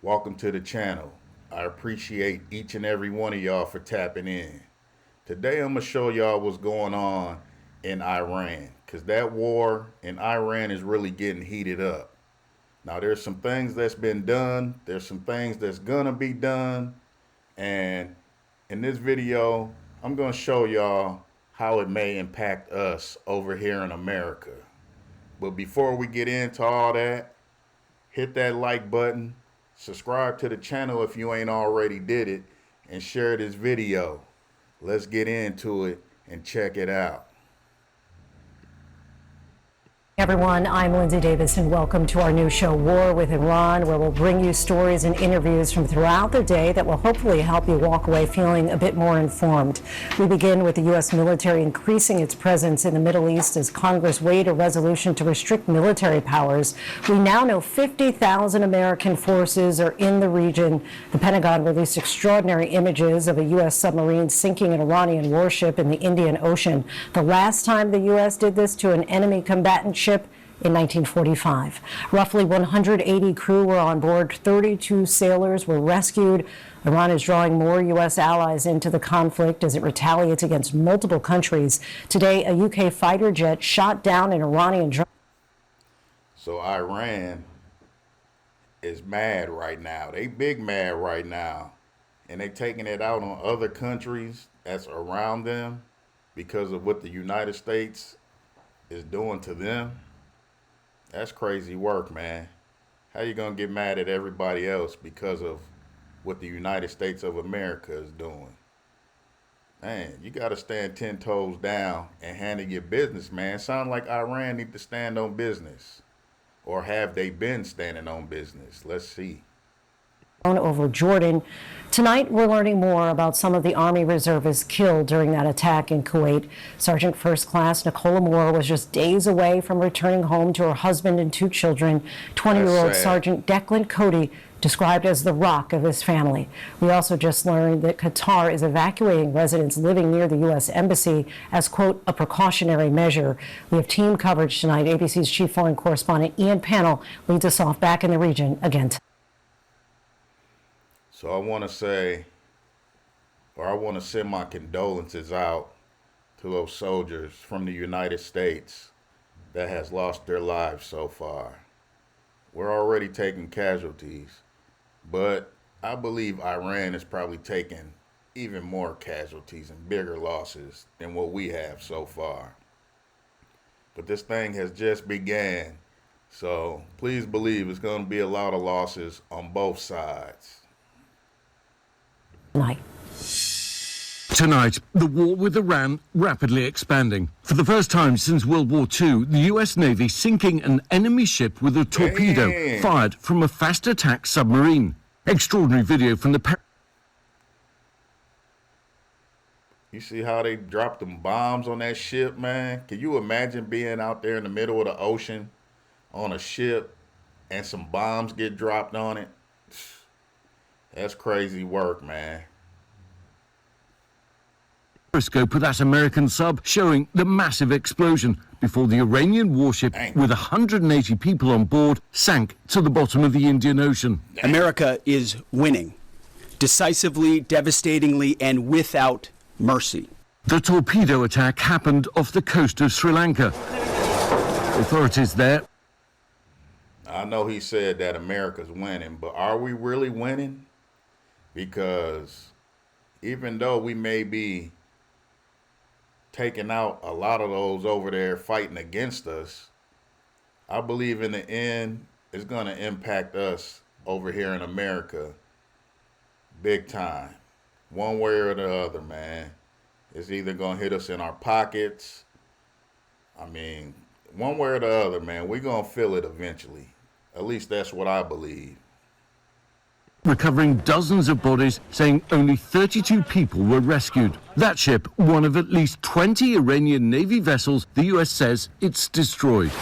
Welcome to the channel. I appreciate each and every one of y'all for tapping in. Today I'm going to show y'all what's going on in Iran, because that war in Iran is really getting heated up. Now there's some things that's been done, there's some things that's going to be done, and in this video I'm going to show y'all how it may impact us over here in America. But before we get into all that, hit that like button, subscribe to the channel if you ain't already did it, and share this video. Let's get into it and check it out. Everyone, I'm Lindsay Davis and welcome to our new show, War with Iran, where we'll bring you stories and interviews from throughout the day that will hopefully help you walk away feeling a bit more informed. We begin with the U.S. military increasing its presence in the Middle East as Congress weighed a resolution to restrict military powers. We now know 50,000 American forces are in the region. The Pentagon released extraordinary images of a U.S. submarine sinking an Iranian warship in the Indian Ocean. The last time the U.S. did this to an enemy combatant ship in 1945. Roughly 180 crew were on board, 32 sailors were rescued. Iran is drawing more U.S. allies into the conflict as it retaliates against multiple countries. Today, a UK fighter jet shot down an Iranian drone. So Iran is mad right now. They big mad right now. And they taking it out on other countries that's around them because of what the United States is doing to them. That's crazy work, man. How you gonna get mad at everybody else because of what the United States of America is doing? Man, you gotta stand 10 toes down and handle your business, man. Sound like Iran need to stand on business. Or have they been standing on business? Let's see. Over Jordan. Tonight, we're learning more about some of the Army reservists killed during that attack in Kuwait. Sergeant First Class Nicola Moore was just days away from returning home to her husband and 2 children. 20-year-old Sergeant Declan Cody, described as the rock of his family. We also just learned that Qatar is evacuating residents living near the U.S. Embassy as, quote, a precautionary measure. We have team coverage tonight. ABC's chief foreign correspondent Ian Pannell leads us off back in the region again. So I want to say, or I want to send my condolences out to those soldiers from the United States that has lost their lives so far. We're already taking casualties, but I believe Iran is probably taking even more casualties and bigger losses than what we have so far. But this thing has just began, so please believe it's going to be a lot of losses on both sides. Tonight, the war with Iran rapidly expanding. For the first time since World War II, the U.S. Navy sinking an enemy ship with a torpedo fired from a fast attack submarine. Extraordinary video from the... You see how they dropped them bombs on that ship, man? Can you imagine being out there in the middle of the ocean on a ship and some bombs get dropped on it? That's crazy work, man. Periscope of that American sub showing the massive explosion before the Iranian warship with 180 people on board sank to the bottom of the Indian Ocean. America is winning decisively, devastatingly, and without mercy. The torpedo attack happened off the coast of Sri Lanka. Authorities there. I know he said that America's winning, but are we really winning? Because even though we may be taking out a lot of those over there fighting against us, I believe in the end it's going to impact us over here in America big time. One way or the other, man. It's either going to hit us in our pockets. I mean, one way or the other, man, we're going to feel it eventually. At least that's what I believe. Recovering dozens of bodies, saying only 32 people were rescued. That ship, one of at least 20 Iranian Navy vessels the U.S. says it's destroyed.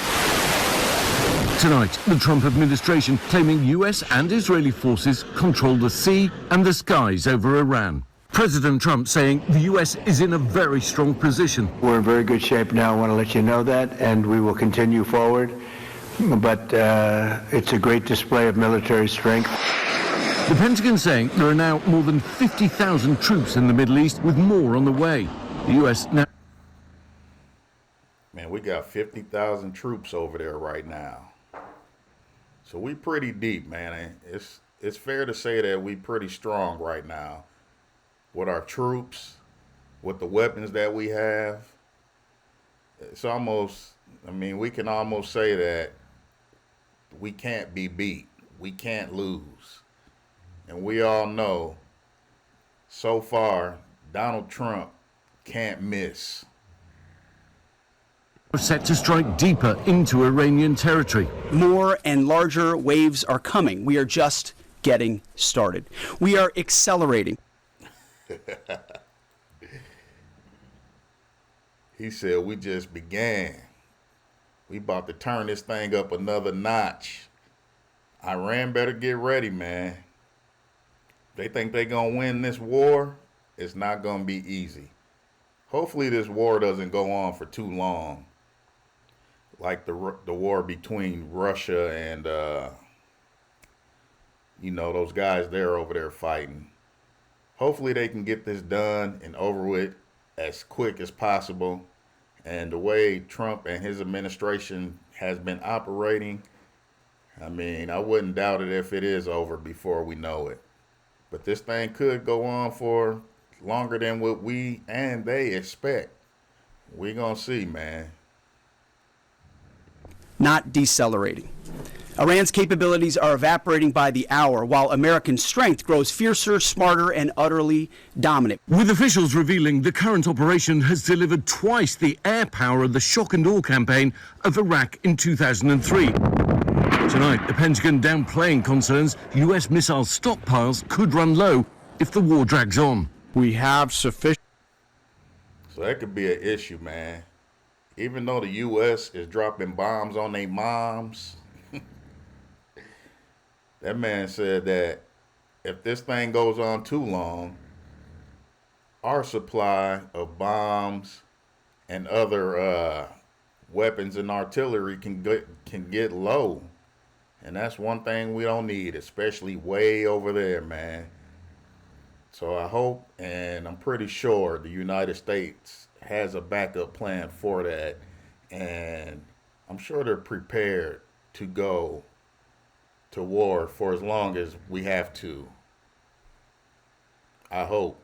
Tonight, the Trump administration claiming U.S. and Israeli forces control the sea and the skies over Iran. President Trump saying the U.S. is in a very strong position. We're in very good shape now. I want to let you know that, and we will continue forward. But it's a great display of military strength. The Pentagon saying there are now more than 50,000 troops in the Middle East, with more on the way. The U.S. now... Man, we got 50,000 troops over there right now. So we pretty deep, man. It's fair to say that we pretty strong right now with our troops, with the weapons that we have. It's almost, I mean, we can almost say that we can't be beat. We can't lose. And we all know, so far, Donald Trump can't miss. Set to strike deeper into Iranian territory. More and larger waves are coming. We are just getting started. We are accelerating. He said we just began. We about to turn this thing up another notch. Iran better get ready, man. They think they gonna win this war. It's not gonna be easy. Hopefully this war doesn't go on for too long. Like the war between Russia and, those guys over there fighting. Hopefully they can get this done and over with as quick as possible. And the way Trump and his administration has been operating, I mean, I wouldn't doubt it if it is over before we know it. But this thing could go on for longer than what we and they expect. We're going to see, man. Not decelerating. Iran's capabilities are evaporating by the hour, while American strength grows fiercer, smarter, and utterly dominant. With officials revealing the current operation has delivered twice the air power of the shock and awe campaign of Iraq in 2003. Tonight, the Pentagon downplaying concerns U.S. missile stockpiles could run low if the war drags on. We have sufficient. So that could be an issue, man. Even though the U.S. is dropping bombs on their moms, that man said that if this thing goes on too long, our supply of bombs and other weapons and artillery can get low. And that's one thing we don't need, especially way over there, man. So I hope, and I'm pretty sure, the United States has a backup plan for that. And I'm sure they're prepared to go to war for as long as we have to. I hope.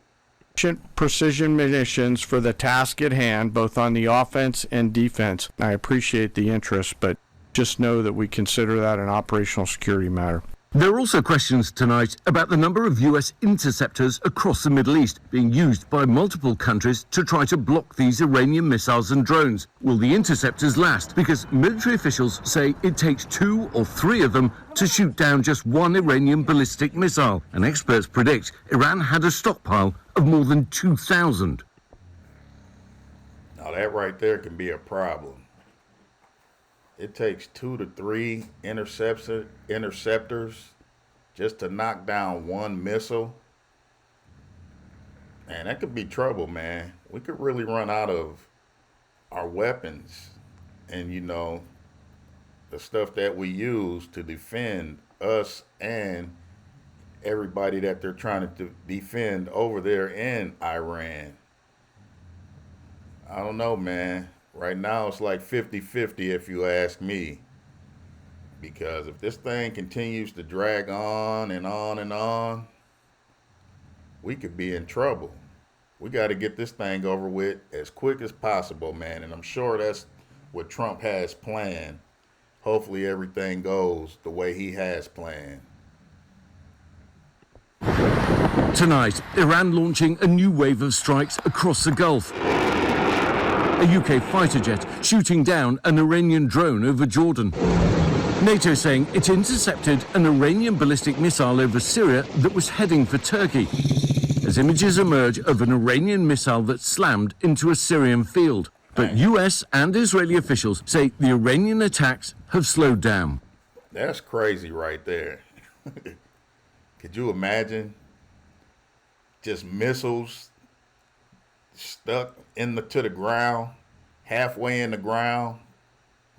Precision munitions for the task at hand, both on the offense and defense. I appreciate the interest, but just know that we consider that an operational security matter. There are also questions tonight about the number of U.S. interceptors across the Middle East being used by multiple countries to try to block these Iranian missiles and drones. Will the interceptors last? Because military officials say it takes 2 or 3 of them to shoot down just one Iranian ballistic missile. And experts predict Iran had a stockpile of more than 2,000. Now that right there can be a problem. It takes 2 to 3 interceptors just to knock down one missile. Man, that could be trouble, man. We could really run out of our weapons and, the stuff that we use to defend us and everybody that they're trying to defend over there in Iran. I don't know, man. Right now, it's like 50-50 if you ask me. Because if this thing continues to drag on and on and on, we could be in trouble. We got to get this thing over with as quick as possible, man. And I'm sure that's what Trump has planned. Hopefully everything goes the way he has planned. Tonight, Iran launching a new wave of strikes across the Gulf. A UK fighter jet shooting down an Iranian drone over Jordan. NATO saying it intercepted an Iranian ballistic missile over Syria that was heading for Turkey, as images emerge of an Iranian missile that slammed into a Syrian field. But US and Israeli officials say the Iranian attacks have slowed down. That's crazy right there. Could you imagine just missiles stuck to the ground, halfway in the ground,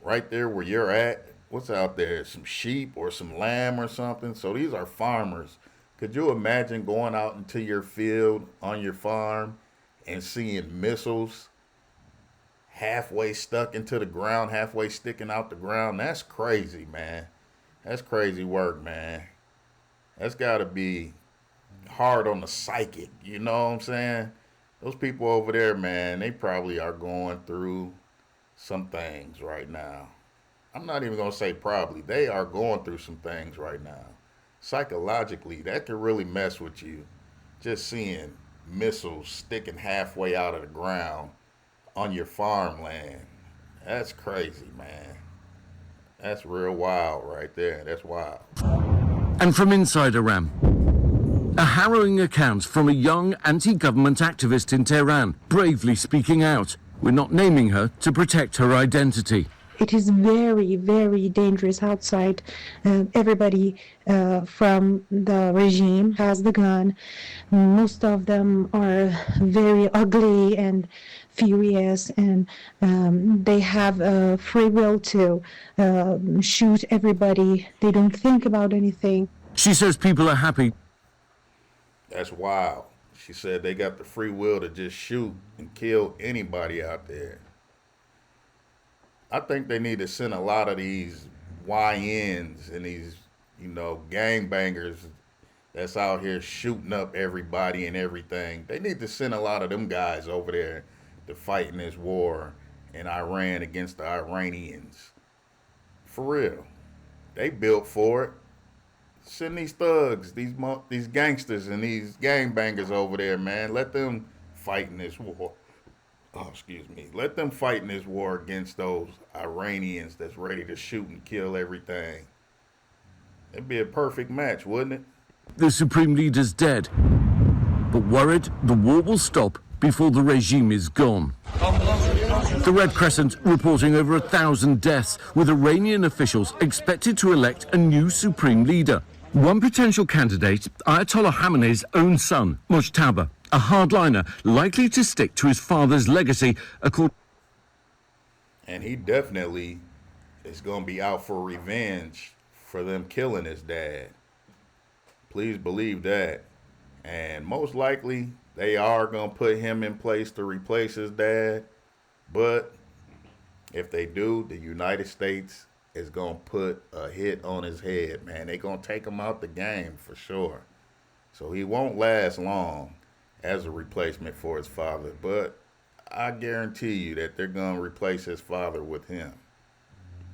right there where you're at? What's out there? Some sheep or some lamb or something? So these are farmers Could you imagine going out into your field on your farm and seeing missiles halfway stuck into the ground, halfway sticking out the ground? That's crazy, man. That's crazy work, man. That's got to be hard on the psychic, you know what I'm saying? Those people over there, man, they probably are going through some things right now. I'm not even going to say probably. They are going through some things right now. Psychologically, that could really mess with you. Just seeing missiles sticking halfway out of the ground on your farmland. That's crazy, man. That's real wild right there. That's wild. And from inside Iran, a harrowing account from a young anti-government activist in Tehran, bravely speaking out. We're not naming her to protect her identity. It is very, very dangerous outside. Everybody from the regime has the gun. Most of them are very ugly and furious, and they have free will to shoot everybody. They don't think about anything. She says people are happy. That's wild. She said they got the free will to just shoot and kill anybody out there. I think they need to send a lot of these YNs and these, gangbangers that's out here shooting up everybody and everything. They need to send a lot of them guys over there to fight in this war in Iran against the Iranians. For real. They built for it. Send these thugs, these gangsters and these gangbangers over there, man. Let them fight in this war. Let them fight in this war against those Iranians that's ready to shoot and kill everything. It'd be a perfect match, wouldn't it? The supreme leader's dead, but worried the war will stop before the regime is gone. The Red Crescent reporting over 1,000 deaths, with Iranian officials expected to elect a new supreme leader. One potential candidate, Ayatollah Khamenei's own son, Mujtaba, a hardliner likely to stick to his father's legacy, And he definitely is going to be out for revenge for them killing his dad. Please believe that. And most likely, they are going to put him in place to replace his dad. But if they do, the United States is going to put a hit on his head, man. They're going to take him out the game for sure. So he won't last long as a replacement for his father, but I guarantee you that they're going to replace his father with him.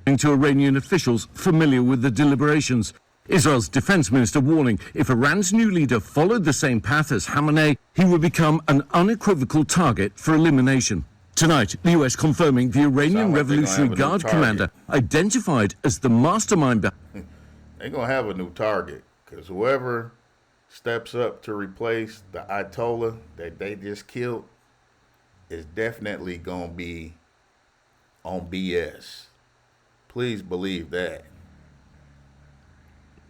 To Iranian officials familiar with the deliberations. Israel's defense minister warning if Iran's new leader followed the same path as Khamenei, he would become an unequivocal target for elimination. Tonight, the US confirming the Iranian Revolutionary Guard commander identified as the mastermind. They're going to have a new target, because whoever steps up to replace the Ayatollah that they just killed is definitely going to be on BS. Please believe that.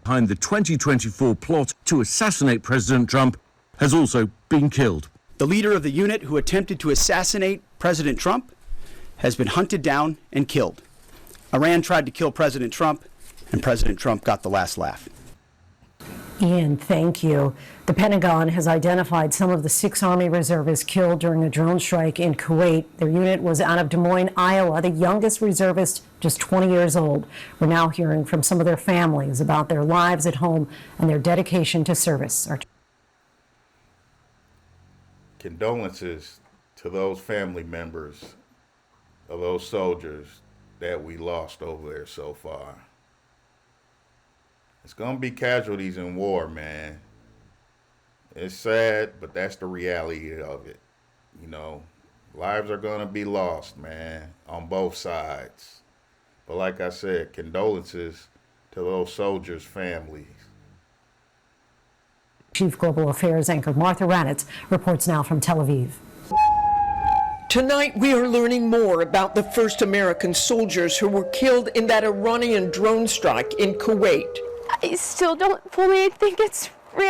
Behind the 2024 plot to assassinate President Trump has also been killed. The leader of the unit who attempted to assassinate President Trump has been hunted down and killed. Iran tried to kill President Trump, and President Trump got the last laugh. Ian, thank you. The Pentagon has identified some of the 6 Army reservists killed during a drone strike in Kuwait. Their unit was out of Des Moines, Iowa, the youngest reservist, just 20 years old. We're now hearing from some of their families about their lives at home and their dedication to service. Condolences to those family members of those soldiers that we lost over there so far. It's going to be casualties in war, man. It's sad, but that's the reality of it. Lives are going to be lost, man, on both sides. But like I said, condolences to those soldiers' families. Chief Global Affairs anchor Martha Raddatz reports now from Tel Aviv. Tonight, we are learning more about the first American soldiers who were killed in that Iranian drone strike in Kuwait. I still don't fully think it's real.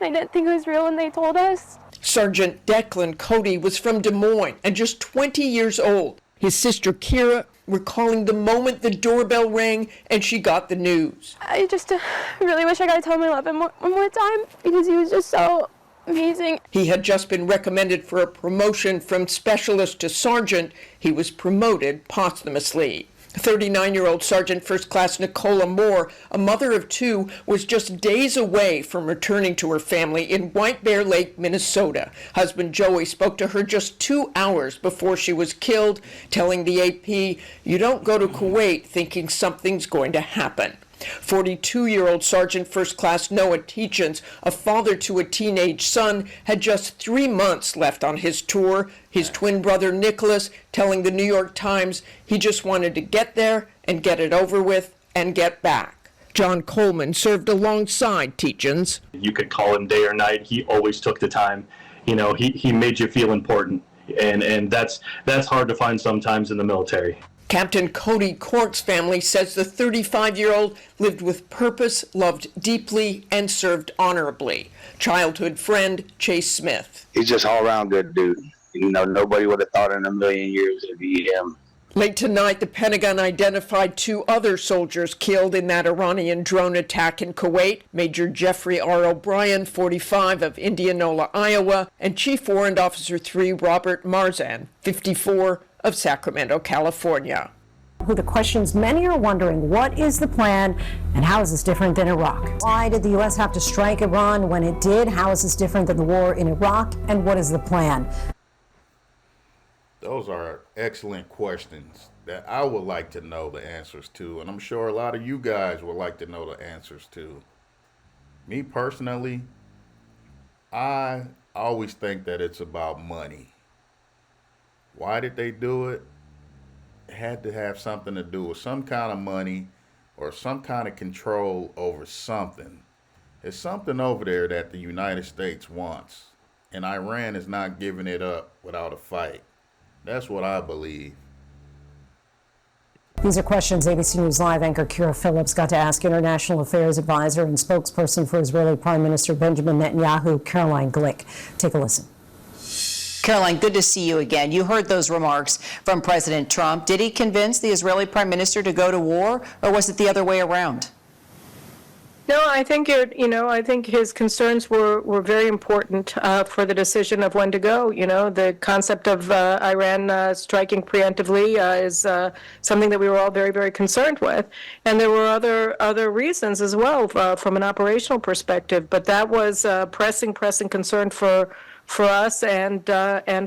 I didn't think it was real when they told us. Sergeant Declan Cody was from Des Moines and just 20 years old. His sister Kira recalling the moment the doorbell rang and she got the news. I just really wish I got to tell him I love him one more time because he was just so amazing. He had just been recommended for a promotion from specialist to sergeant. He was promoted posthumously. 39-year-old Sergeant First Class Nicola Moore, a mother of two, was just days away from returning to her family in White Bear Lake, Minnesota. Husband Joey spoke to her just 2 hours before she was killed, telling the AP, "You don't go to Kuwait thinking something's going to happen." 42-year-old Sergeant First Class Noah Teachins, a father to a teenage son, had just 3 months left on his tour. His twin brother Nicholas telling the New York Times he just wanted to get there and get it over with and get back. John Coleman served alongside Teachins. You could call him day or night. He always took the time. You know, he made you feel important. And that's hard to find sometimes in the military. Captain Cody Cork's family says the 35-year-old lived with purpose, loved deeply, and served honorably. Childhood friend Chase Smith. He's just all-around good dude. You know, nobody would have thought in a million years it'd be him. Late tonight, the Pentagon identified 2 other soldiers killed in that Iranian drone attack in Kuwait. Major Jeffrey R. O'Brien, 45, of Indianola, Iowa, and Chief Warrant Officer 3 Robert Marzan, 54, of Sacramento, California. The questions many are wondering, what is the plan and how is this different than Iraq? Why did the U.S. have to strike Iran when it did? How is this different than the war in Iraq? And what is the plan? Those are excellent questions that I would like to know the answers to, and I'm sure a lot of you guys would like to know the answers to. Me personally, I always think that it's about money. Why did they do it? It had to have something to do with some kind of money or some kind of control over something. There's something over there that the United States wants, and Iran is not giving it up without a fight. That's what I believe. These are questions ABC News Live anchor Kira Phillips got to ask International Affairs Advisor and spokesperson for Israeli Prime Minister Benjamin Netanyahu, Caroline Glick. Take a listen. Caroline, good to see you again. You heard those remarks from President Trump. Did he convince the Israeli Prime Minister to go to war, or was it the other way around? No, I think I think his concerns were very important for the decision of when to go. You know, the concept of Iran striking preemptively is something that we were all very, very concerned with, and there were other reasons as well from an operational perspective. But that was pressing concern for us and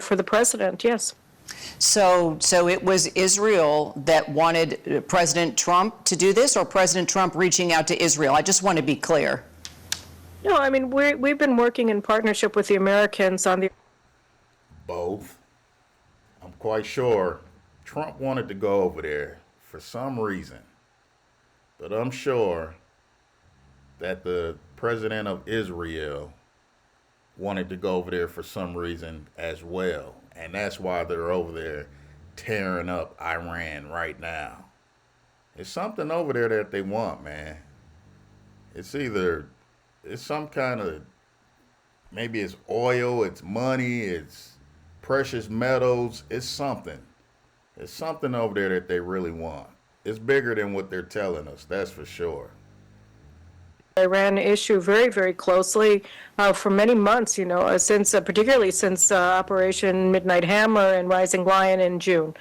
for the president. Yes. So it was Israel that wanted President Trump to do this, or President Trump reaching out to Israel? I just want to be clear. No, I mean, we've been working in partnership with the Americans on the... Both. I'm quite sure Trump wanted to go over there for some reason. But I'm sure that the president of Israel wanted to go over there for some reason as well. And that's why they're over there tearing up Iran right now. It's something over there that they want, man. It's some kind of, maybe it's oil, it's money, it's precious metals, it's something. It's something over there that they really want. It's bigger than what they're telling us, that's for sure. Iran issue very, very closely for many months, particularly since Operation Midnight Hammer and Rising Lion in June.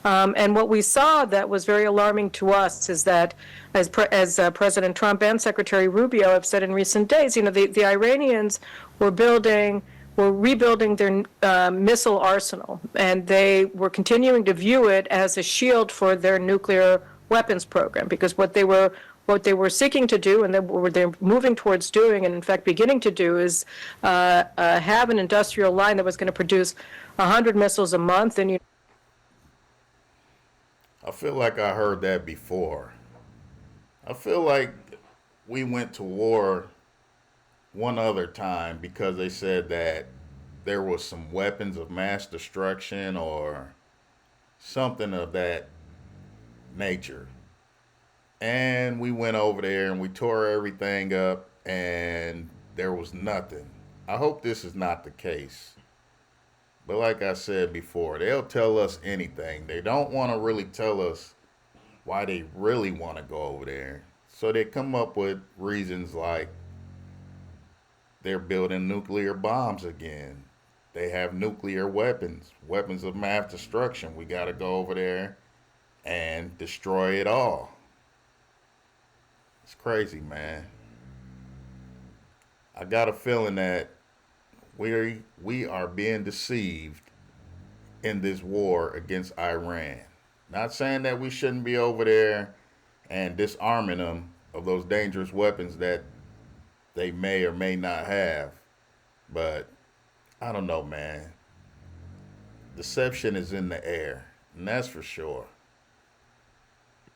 And what we saw that was very alarming to us is that, as President Trump and Secretary Rubio have said in recent days, the Iranians were rebuilding their missile arsenal, and they were continuing to view it as a shield for their nuclear weapons program, because what they were seeking to do, and what they're moving towards doing, and in fact beginning to do, is have an industrial line that was going to produce 100 missiles a month. And I feel like I heard that before. I feel like we went to war one other time because they said that there was some weapons of mass destruction or something of that nature. And we went over there and we tore everything up and there was nothing. I hope this is not the case. But like I said before, they'll tell us anything. They don't want to really tell us why they really want to go over there. So they come up with reasons like they're building nuclear bombs again. They have nuclear weapons, weapons of mass destruction. We got to go over there and destroy it all. It's crazy, man. I got a feeling that we are being deceived in this war against Iran. Not saying that we shouldn't be over there and disarming them of those dangerous weapons that they may or may not have, but I don't know, man. Deception is in the air, and that's for sure.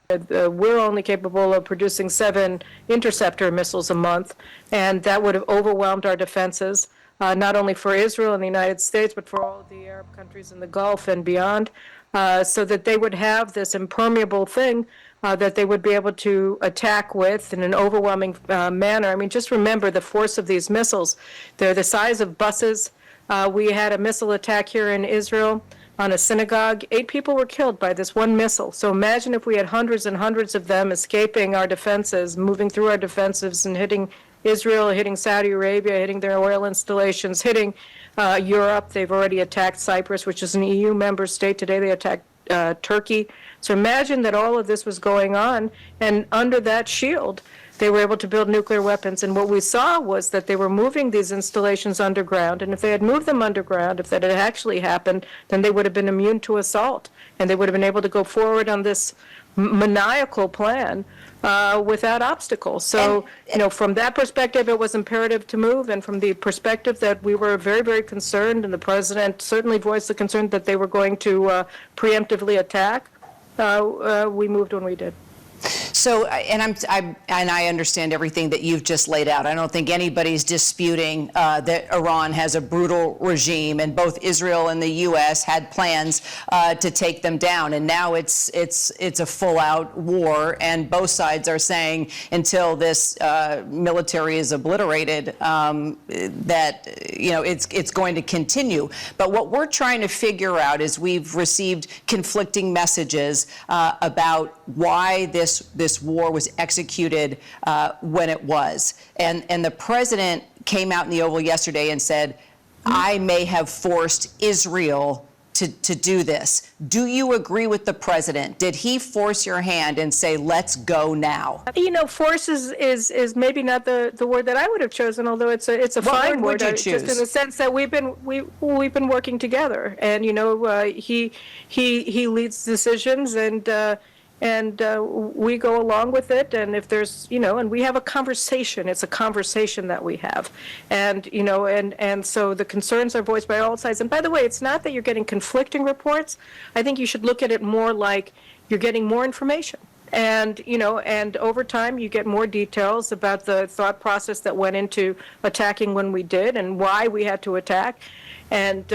We're only capable of producing 7 interceptor missiles a month, and that would have overwhelmed our defenses, not only for Israel and the United States, but for all of the Arab countries in the Gulf and beyond, so that they would have this impermeable thing that they would be able to attack with in an overwhelming manner. I mean, just remember the force of these missiles. They're the size of buses. We had a missile attack here in Israel on a synagogue. 8 people were killed by this one missile. So imagine if we had hundreds and hundreds of them escaping our defenses, moving through our defenses and hitting Israel, hitting Saudi Arabia, hitting their oil installations, hitting Europe. They've already attacked Cyprus, which is an EU member state. Today they attacked Turkey. So imagine that all of this was going on, and under that shield, they were able to build nuclear weapons. And what we saw was that they were moving these installations underground. And if they had moved them underground, if that had actually happened, then they would have been immune to assault. And they would have been able to go forward on this maniacal plan without obstacles. So, from that perspective, it was imperative to move. And from the perspective that we were very, very concerned, and the president certainly voiced the concern that they were going to preemptively attack, we moved when we did. So, and I understand everything that you've just laid out. I don't think anybody's disputing that Iran has a brutal regime, and both Israel and the U.S. had plans to take them down. And now it's a full-out war, and both sides are saying until this military is obliterated, that it's going to continue. But what we're trying to figure out is we've received conflicting messages about why this war was executed when it was. And the president came out in the Oval yesterday and said, I may have forced Israel to do this. Do you agree with the president? Did he force your hand and say, let's go now? Force is maybe not the word that I would have chosen, although it's a fine word. What would you choose? Just in the sense that we've been working together, and he leads decisions, and we go along with it. And if there's, and we have a conversation, it's a conversation that we have. And, and so the concerns are voiced by all sides. And by the way, it's not that you're getting conflicting reports. I think you should look at it more like you're getting more information. And, and over time you get more details about the thought process that went into attacking when we did and why we had to attack. And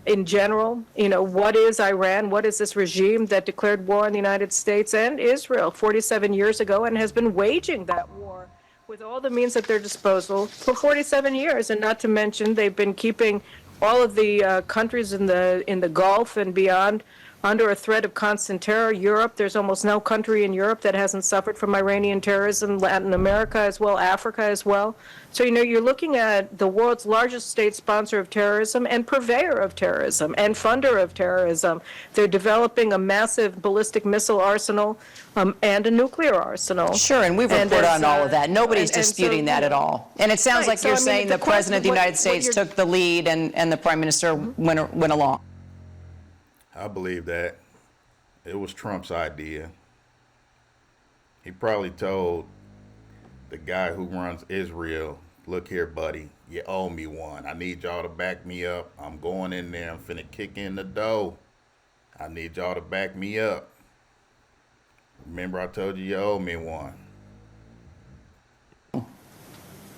in general, what is Iran? What is this regime that declared war on the United States and Israel 47 years ago and has been waging that war with all the means at their disposal for 47 years? And not to mention, they've been keeping all of the countries in the Gulf and beyond under a threat of constant terror. Europe, there's almost no country in Europe that hasn't suffered from Iranian terrorism, Latin America as well, Africa as well. So, you're looking at the world's largest state sponsor of terrorism and purveyor of terrorism and funder of terrorism. They're developing a massive ballistic missile arsenal and a nuclear arsenal. Sure, and we've reported on all of that. Nobody's disputing that at all. And it sounds like you're saying the President of the United States took the lead and the Prime Minister went along. I believe that. It was Trump's idea. He probably told the guy who runs Israel, look here, buddy, you owe me one. I need y'all to back me up. I'm going in there. I'm finna kick in the dough. I need y'all to back me up. Remember I told you owe me one.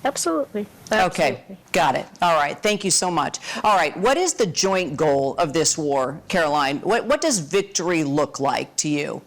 Absolutely. Okay, got it. All right, thank you so much. All right, what is the joint goal of this war, Caroline? What does victory look like to you?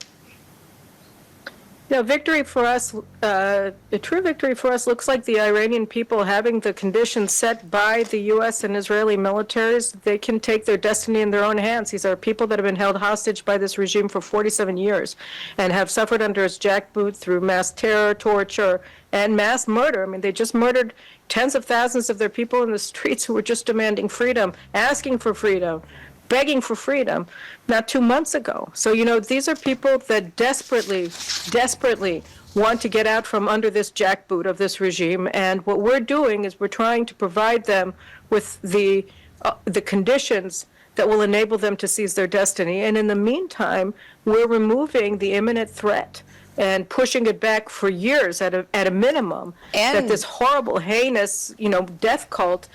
Now, victory for us, a true victory for us looks like the Iranian people having the conditions set by the U.S. and Israeli militaries. They can take their destiny in their own hands. These are people that have been held hostage by this regime for 47 years and have suffered under its jackboot through mass terror, torture, and mass murder. I mean, they just murdered tens of thousands of their people in the streets who were just demanding freedom, asking for freedom, begging for freedom not 2 months ago. So, you know, these are people that desperately want to get out from under this jackboot of this regime. And what we're doing is we're trying to provide them with the conditions that will enable them to seize their destiny. And in the meantime, we're removing the imminent threat and pushing it back for years at a minimum, that this horrible, heinous, death cult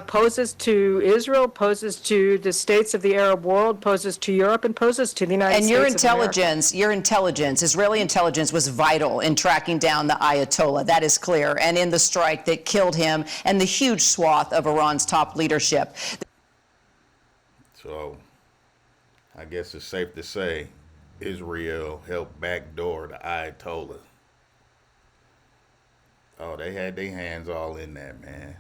poses to Israel, poses to the states of the Arab world, poses to Europe, and poses to the United States. And your intelligence, Israeli intelligence, was vital in tracking down the Ayatollah. That is clear. And in the strike that killed him and the huge swath of Iran's top leadership. So, I guess it's safe to say Israel helped backdoor the Ayatollah. Oh, they had their hands all in that, man.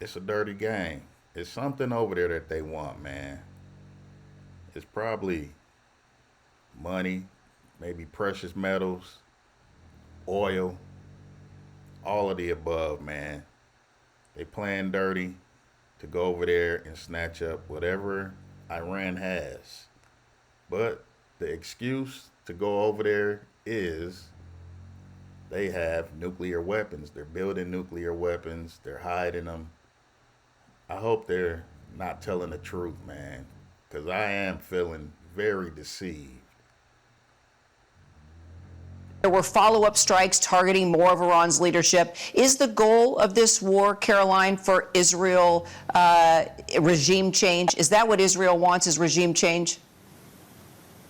It's a dirty game. It's something over there that they want, man. It's probably money, maybe precious metals, oil, all of the above, man. They playing dirty to go over there and snatch up whatever Iran has. But the excuse to go over there is they have nuclear weapons. They're building nuclear weapons. They're hiding them. I hope they're not telling the truth, man, because I am feeling very deceived. There were follow-up strikes targeting more of Iran's leadership. Is the goal of this war, Caroline, for Israel regime change? Is that what Israel wants, is regime change?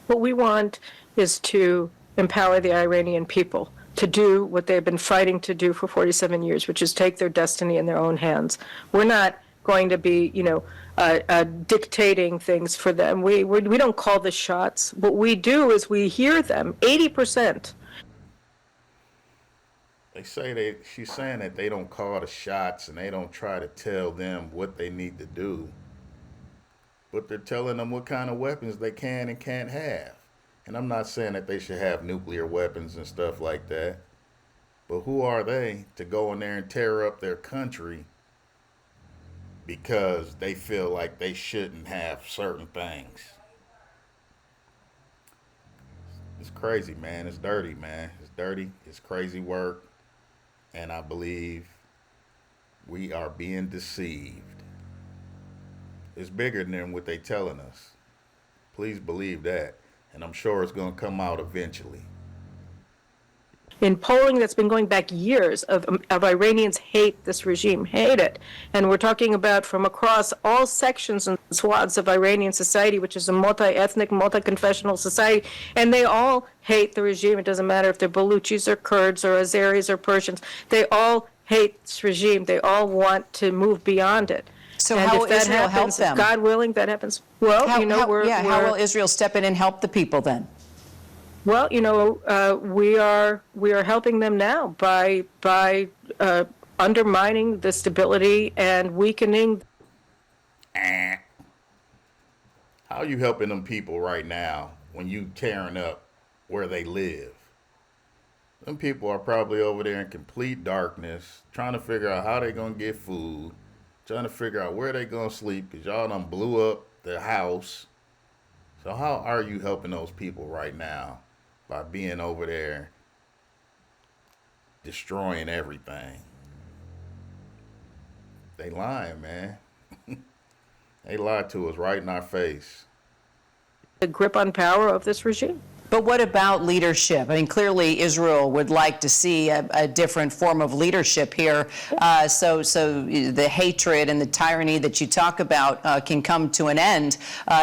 What we want is to empower the Iranian people to do what they've been fighting to do for 47 years, which is take their destiny in their own hands. We're not going to be, dictating things for them. We don't call the shots. What we do is we hear them. 80%. She's saying that they don't call the shots and they don't try to tell them what they need to do. But they're telling them what kind of weapons they can and can't have. And I'm not saying that they should have nuclear weapons and stuff like that. But who are they to go in there and tear up their country because they feel like they shouldn't have certain things? It's crazy, man. It's dirty, man. It's dirty. It's crazy work. And I believe we are being deceived. It's bigger than what they're telling us. Please believe that. And I'm sure it's going to come out eventually. In polling that's been going back years of Iranians hate this regime, hate it. And we're talking about from across all sections and swaths of Iranian society, which is a multi-ethnic, multi-confessional society, and they all hate the regime. It doesn't matter if they're Baluchis or Kurds or Azeris or Persians. They all hate this regime. They all want to move beyond it. So and how if will that Israel help happens, them? if God willing, that happens. Well, how will we're Israel step in and help the people then? Well, we are helping them now by undermining the stability and weakening. How are you helping them people right now when you tearing up where they live? Them people are probably over there in complete darkness, trying to figure out how they're going to get food, trying to figure out where they're going to sleep because y'all done blew up the house. So how are you helping those people right now? By being over there destroying everything. They lying, man. They lied to us right in our face. The grip on power of this regime. But what about leadership? I mean, clearly Israel would like to see a different form of leadership here. So the hatred and the tyranny that you talk about can come to an end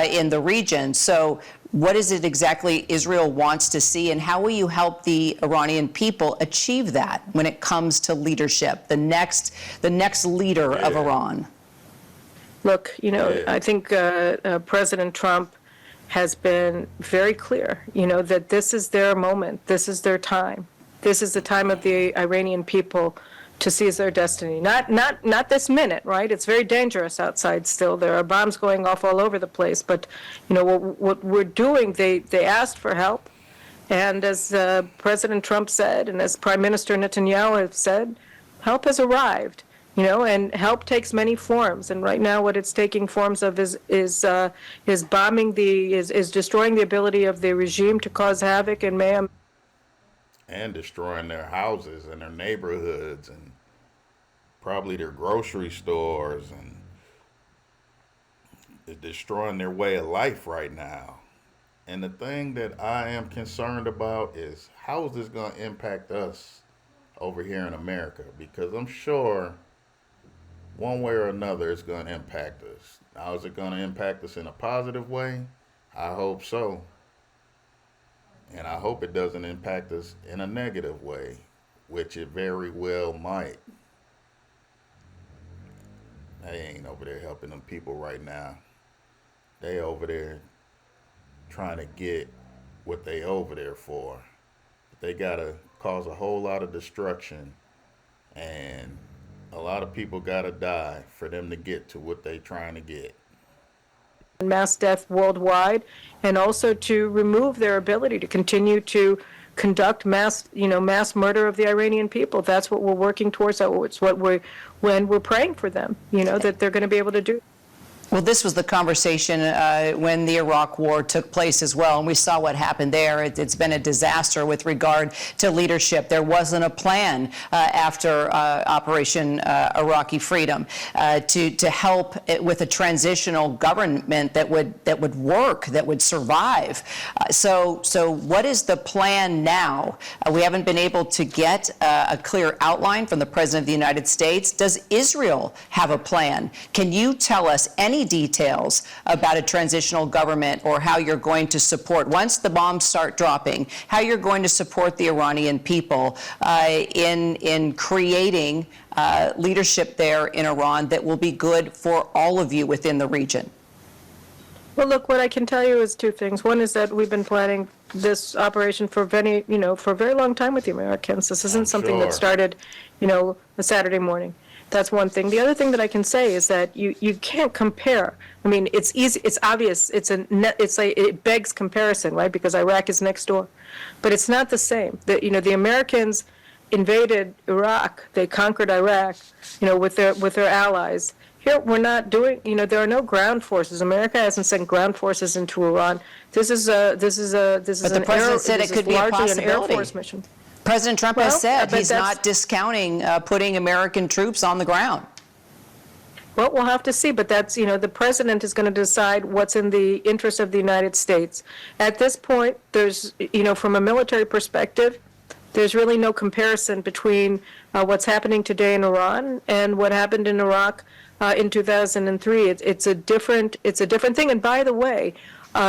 in the region. So what is it exactly Israel wants to see, and how will you help the Iranian people achieve that when it comes to leadership, the next leader of Iran? Look, I think President Trump has been very clear, that this is their moment, this is their time. This is the time of the Iranian people to seize their destiny. Not this minute, right? It's very dangerous outside still. There are bombs going off all over the place. But, what we're doing, they asked for help. And as President Trump said, and as Prime Minister Netanyahu have said, help has arrived. And help takes many forms. And right now, what it's taking forms of is bombing is destroying the ability of the regime to cause havoc and mayhem. And destroying their houses and their neighborhoods and probably their grocery stores, and destroying their way of life right now. And the thing that I am concerned about is, how is this going to impact us over here in America? Because I'm sure one way or another it's going to impact us. Now, is it going to impact us in a positive way? I hope so. And I hope it doesn't impact us in a negative way, which it very well might. They ain't over there helping them people right now. They over there trying to get what they over there for. They gotta cause a whole lot of destruction, and a lot of people gotta die for them to get to what they trying to get. Mass death worldwide, and also to remove their ability to continue to conduct mass murder of the Iranian people. That's what we're working towards. It's what when we're praying for them, that they're going to be able to do. Well, this was the conversation when the Iraq War took place as well, and we saw what happened there. It's been a disaster with regard to leadership. There wasn't a plan after Operation Iraqi Freedom to help with a transitional government that would work, that would survive. So what is the plan now? We haven't been able to get a clear outline from the President of the United States. Does Israel have a plan? Can you tell us any details about a transitional government, or how you're going to support, once the bombs start dropping, how you're going to support the Iranian people in creating leadership there in Iran that will be good for all of you within the region? Well, look, what I can tell you is two things. One is that we've been planning this operation for a very long time with the Americans. This isn't something that started, a Saturday morning. That's one thing. The other thing that I can say is that you can't compare. I mean, it's easy, it's obvious, it begs comparison, right? Because Iraq is next door, but it's not the same. The Americans invaded Iraq, they conquered Iraq, with their allies. Here, we're not doing. There are no ground forces. America hasn't sent ground forces into Iran. This is But the president said it could be a possibility. An Air Force mission. President Trump has said he's not discounting putting American troops on the ground. Well, we'll have to see, but that's, the president is going to decide what's in the interest of the United States. At this point, there's, from a military perspective, there's really no comparison between what's happening today in Iran and what happened in Iraq in 2003. It's a different thing. And by the way,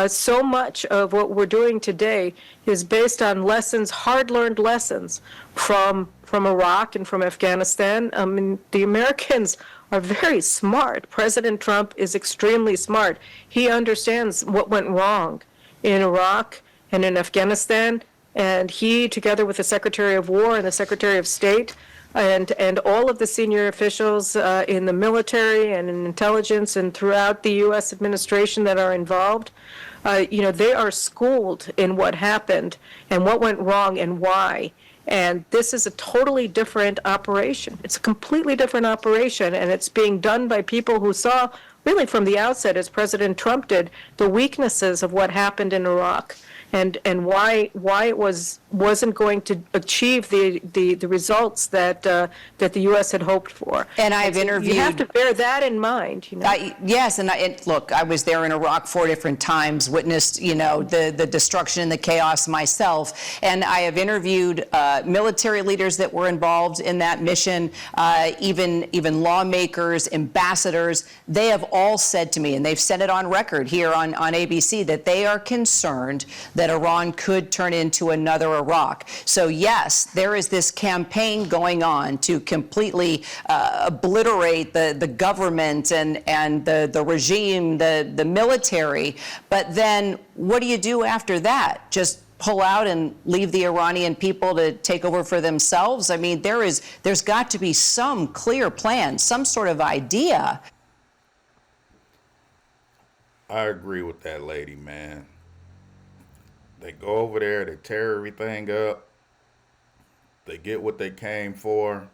so much of what we're doing today is based on hard-learned lessons from Iraq and from Afghanistan. I mean, the Americans are very smart. President Trump is extremely smart. He understands what went wrong in Iraq and in Afghanistan, and he, together with the Secretary of War and the Secretary of State, and all of the senior officials in the military and in intelligence and throughout the U.S. administration that are involved, they are schooled in what happened and what went wrong and why. And this is a totally different operation. It's a completely different operation, and it's being done by people who saw, really from the outset, as President Trump did, the weaknesses of what happened in Iraq. And why it wasn't going to achieve the results that the U.S. had hoped for. And I've interviewed. You have to bear that in mind. Yes, and look, I was there in Iraq 4 different times, witnessed the destruction and the chaos myself, and I have interviewed military leaders that were involved in that mission, even lawmakers, ambassadors. They have all said to me, and they've said it on record here on ABC, that they are concerned that Iran could turn into another Iraq. So yes, there is this campaign going on to completely obliterate the government and the regime, the military. But then what do you do after that? Just pull out and leave the Iranian people to take over for themselves? I mean, there's got to be some clear plan, some sort of idea. I agree with that lady, man. They go over there, they tear everything up, they get what they came for,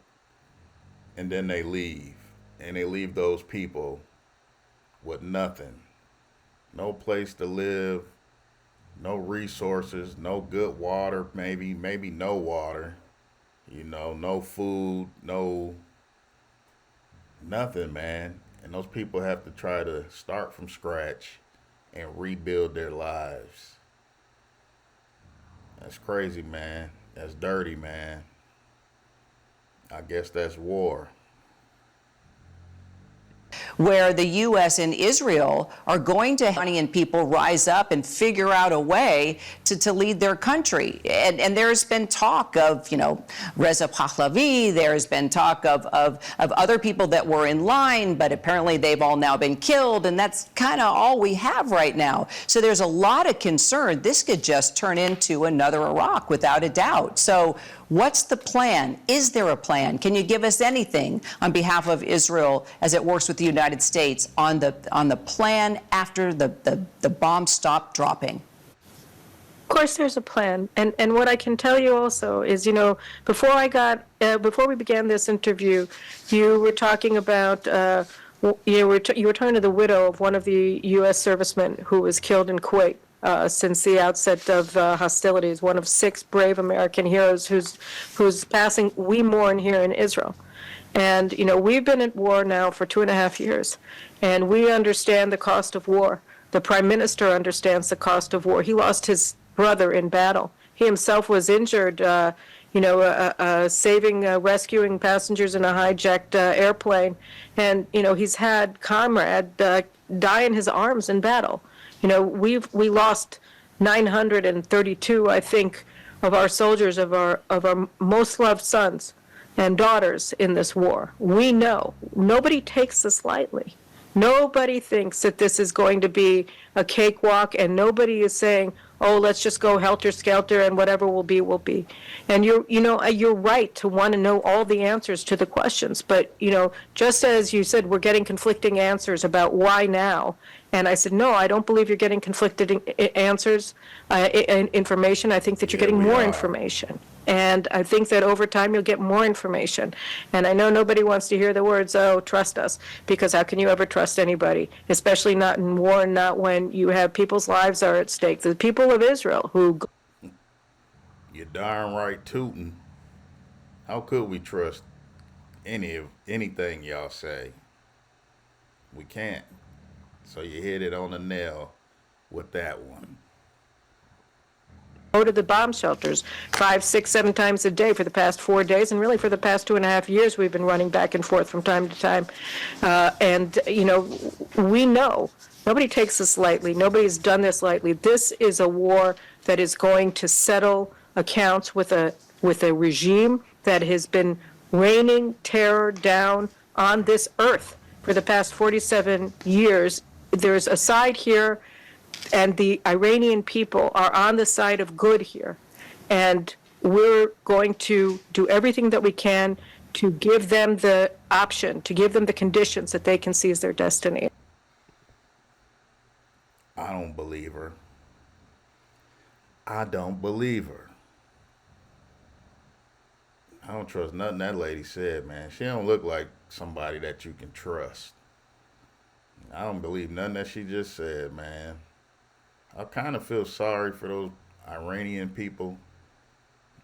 and then they leave. And they leave those people with nothing. No place to live, no resources, no good water, maybe no water, no food, no nothing, man. And those people have to try to start from scratch and rebuild their lives. That's crazy, man. That's dirty, man. I guess that's war. Where the U.S. and Israel are going to have Iranian people rise up and figure out a way to lead their country. And there's been talk of, Reza Pahlavi, there's been talk of other people that were in line, but apparently they've all now been killed, and that's kind of all we have right now. So there's a lot of concern. This could just turn into another Iraq, without a doubt. So what's the plan? Is there a plan? Can you give us anything on behalf of Israel as it works with the United States on the plan after the bombs stop dropping? Of course, there's a plan, and what I can tell you also is, before we began this interview, you were talking about you were talking to the widow of one of the U.S. servicemen who was killed in Kuwait. Since the outset of hostilities, one of 6 brave American heroes whose passing we mourn here in Israel. And, we've been at war now for 2.5 years, and we understand the cost of war. The Prime Minister understands the cost of war. He lost his brother in battle. He himself was injured, rescuing passengers in a hijacked airplane. And, he's had comrade die in his arms in battle. We lost 932, I think, of our soldiers, of our most loved sons and daughters in this war. We know. Nobody takes this lightly. Nobody thinks that this is going to be a cakewalk, and nobody is saying, oh, let's just go helter-skelter and whatever will be, will be. And you're right to want to know all the answers to the questions. But, just as you said, we're getting conflicting answers about why now. And I said, no, I don't believe you're getting conflicting answers, information. I think that you're getting more information. And I think that over time you'll get more information. And I know nobody wants to hear the words, oh, trust us, because how can you ever trust anybody, especially not in war and not when you have people's lives are at stake. The people of Israel who... You're darn right tootin'. How could we trust anything y'all say? We can't. So you hit it on the nail with that one. Go to the bomb shelters 5, 6, 7 times a day for the past 4 days, and really for the past 2.5 years we've been running back and forth from time to time. We know nobody takes this lightly. Nobody's done this lightly. This is a war that is going to settle accounts with a regime that has been raining terror down on this earth for the past 47 years. There's a side here, and the Iranian people are on the side of good here. And we're going to do everything that we can to give them the option, to give them the conditions that they can seize their destiny. I don't believe her. I don't believe her. I don't trust nothing that lady said, man. She don't look like somebody that you can trust. I don't believe nothing that she just said, man. I kind of feel sorry for those Iranian people.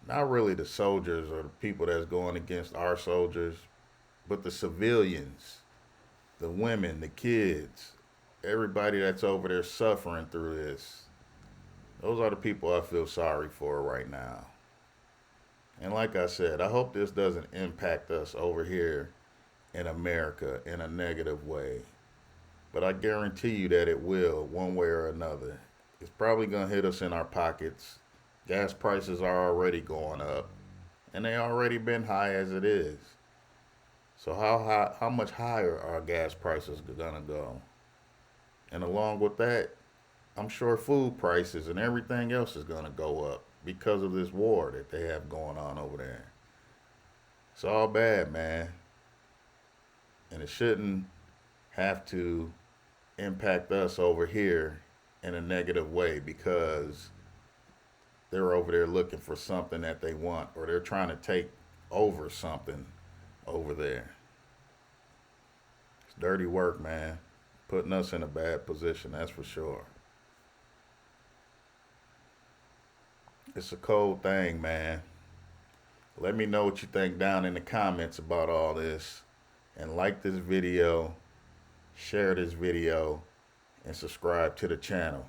Not really the soldiers or the people that's going against our soldiers, but the civilians, the women, the kids, everybody that's over there suffering through this. Those are the people I feel sorry for right now. And like I said, I hope this doesn't impact us over here in America in a negative way. but I guarantee you that it will, one way or another. It's probably going to hit us in our pockets. Gas prices are already going up, and they already been high as it is. So how much higher are gas prices going to go? And along with that, I'm sure food prices and everything else is going to go up because of this war that they have going on over there. It's all bad, man. And it shouldn't have to impact us over here in a negative way because they're over there looking for something that they want, or they're trying to take over something over there. It's dirty work, man. Putting us in a bad position, that's for sure. It's a cold thing, man. Let me know what you think down in the comments about all this. And like this video, share this video, and subscribe to the channel.